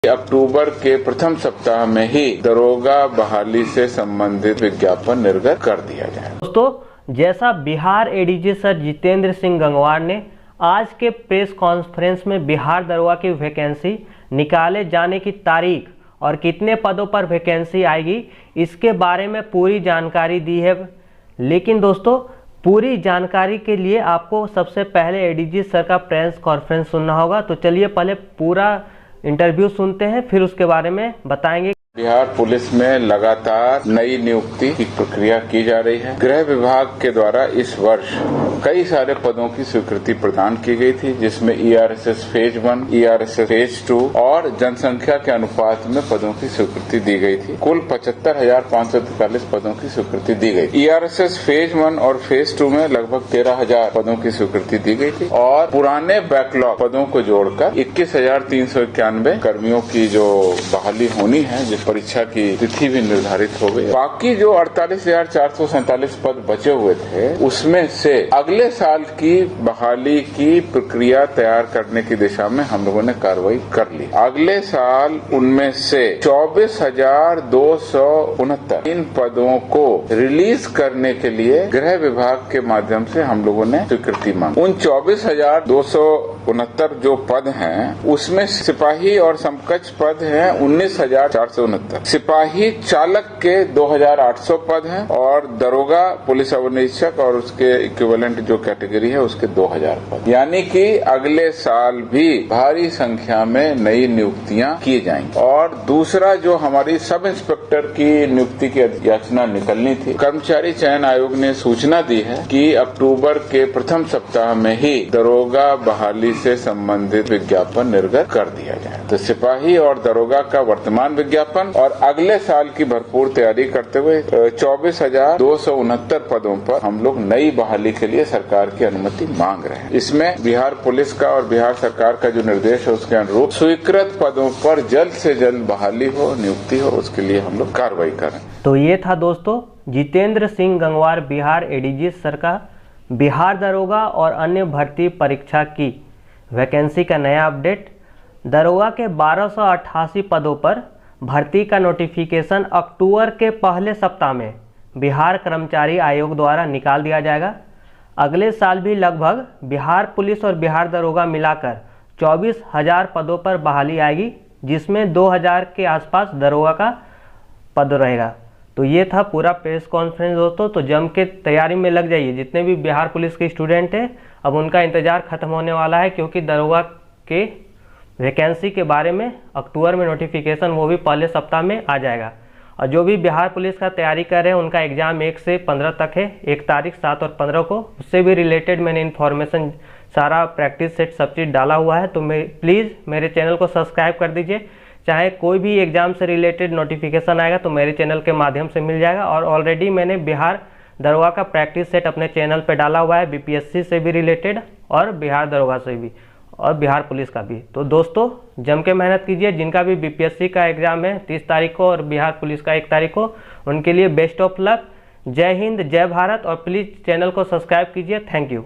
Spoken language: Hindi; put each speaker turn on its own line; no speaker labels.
अक्टूबर के प्रथम सप्ताह में ही दरोगा बहाली से संबंधित विज्ञापन निर्गत कर दिया जाए।
दोस्तों, जैसा बिहार एडीजी सर जितेंद्र सिंह गंगवार ने आज के प्रेस कॉन्फ्रेंस में बिहार दरोगा की वैकेंसी निकाले जाने की तारीख और कितने पदों पर वैकेंसी आएगी, इसके बारे में पूरी जानकारी दी है। लेकिन दोस्तों, पूरी जानकारी के लिए आपको सबसे पहले एडीजी सर का प्रेस कॉन्फ्रेंस सुनना होगा। तो चलिए पहले पूरा इंटरव्यू सुनते हैं, फिर उसके बारे में बताएंगे।
बिहार पुलिस में लगातार नई नियुक्ति की प्रक्रिया की जा रही है। गृह विभाग के द्वारा इस वर्ष कई सारे पदों की स्वीकृति प्रदान की गई थी, जिसमें ईआरएसएस फेज 1, ईआरएसएस फेज 2 और जनसंख्या के अनुपात में पदों की स्वीकृति दी गई थी। कुल 75,543 पदों की स्वीकृति दी गई। ईआरएसएस फेज 1 और फेज 2 में लगभग 13,000 पदों की स्वीकृति दी गई थी और पुराने बैकलॉग पदों को जोड़कर 21,391 कर्मियों की जो बहाली होनी है, परीक्षा की तिथि भी निर्धारित हो गई। बाकी जो 48,447 पद बचे हुए थे, उसमें से अगले साल की बहाली की प्रक्रिया तैयार करने की दिशा में हम लोगों ने कार्रवाई कर ली। अगले साल उनमें से 24,269 इन पदों को रिलीज करने के लिए गृह विभाग के माध्यम से हम लोगों ने स्वीकृति मांगी। उन 24,269 जो पद हैं, उसमें सिपाही और समकक्ष पद हैं 19,469। सिपाही चालक के 2,800 पद हैं और दरोगा पुलिस अवर निरीक्षक और उसके इक्विवेलेंट जो कैटेगरी है उसके 2,000 पद। यानी कि अगले साल भी भारी संख्या में नई नियुक्तियां की जाएंगी। और दूसरा, जो हमारी सब इंस्पेक्टर की नियुक्ति की याचना निकलनी थी, कर्मचारी चयन आयोग ने सूचना दी है कि अक्टूबर के प्रथम सप्ताह में ही दरोगा बहाली से संबंधित विज्ञापन निर्गत कर दिया जाए। तो सिपाही और दरोगा का वर्तमान विज्ञापन और अगले साल की भरपूर तैयारी करते हुए 24,269 पदों पर हम लोग नई बहाली के लिए सरकार की अनुमति मांग रहे हैं। इसमें बिहार पुलिस का और बिहार सरकार का जो निर्देश है, उसके अनुरूप स्वीकृत पदों पर जल्द से जल्द बहाली हो, नियुक्ति हो, उसके लिए हम लोग कार्रवाई करें।
तो ये था दोस्तों जितेंद्र सिंह गंगवार बिहार एडीजी सर का बिहार दरोगा और अन्य भर्ती परीक्षा की वैकेंसी का नया अपडेट। दरोगा के 1288 पदों पर भर्ती का नोटिफिकेशन अक्टूबर के पहले सप्ताह में बिहार कर्मचारी आयोग द्वारा निकाल दिया जाएगा। अगले साल भी लगभग बिहार पुलिस और बिहार दरोगा मिलाकर 24,000 पदों पर बहाली आएगी, जिसमें 2,000 के आसपास दरोगा का पद रहेगा। तो ये था पूरा प्रेस कॉन्फ्रेंस दोस्तों। तो जम के तैयारी में लग जाइए। जितने भी बिहार पुलिस के स्टूडेंट हैं, अब उनका इंतजार खत्म होने वाला है, क्योंकि दरोगा के वैकेंसी के बारे में अक्टूबर में नोटिफिकेशन वो भी पहले सप्ताह में आ जाएगा। और जो भी बिहार पुलिस का तैयारी कर रहे हैं, उनका एग्ज़ाम 1 से 15 तक है, 1 तारीख, 7 और 15 को। उससे भी रिलेटेड मैंने इन्फॉर्मेशन, सारा प्रैक्टिस सेट सब चीज़ डाला हुआ है। तो प्लीज़ मेरे चैनल को सब्सक्राइब कर दीजिए। चाहे कोई भी एग्ज़ाम से रिलेटेड नोटिफिकेशन आएगा तो मेरे चैनल के माध्यम से मिल जाएगा। और ऑलरेडी मैंने बिहार दरोगा का प्रैक्टिस सेट अपने चैनल पर डाला हुआ है, बीपीएससी से भी रिलेटेड और बिहार दरोगा से भी और बिहार पुलिस का भी। तो दोस्तों, जम के मेहनत कीजिए। जिनका भी बीपीएससी का एग्ज़ाम है 30 तारीख को और बिहार पुलिस का 1 तारीख को, उनके लिए बेस्ट ऑफ लक। जय हिंद, जय भारत। और प्लीज़ चैनल को सब्सक्राइब कीजिए। Thank you.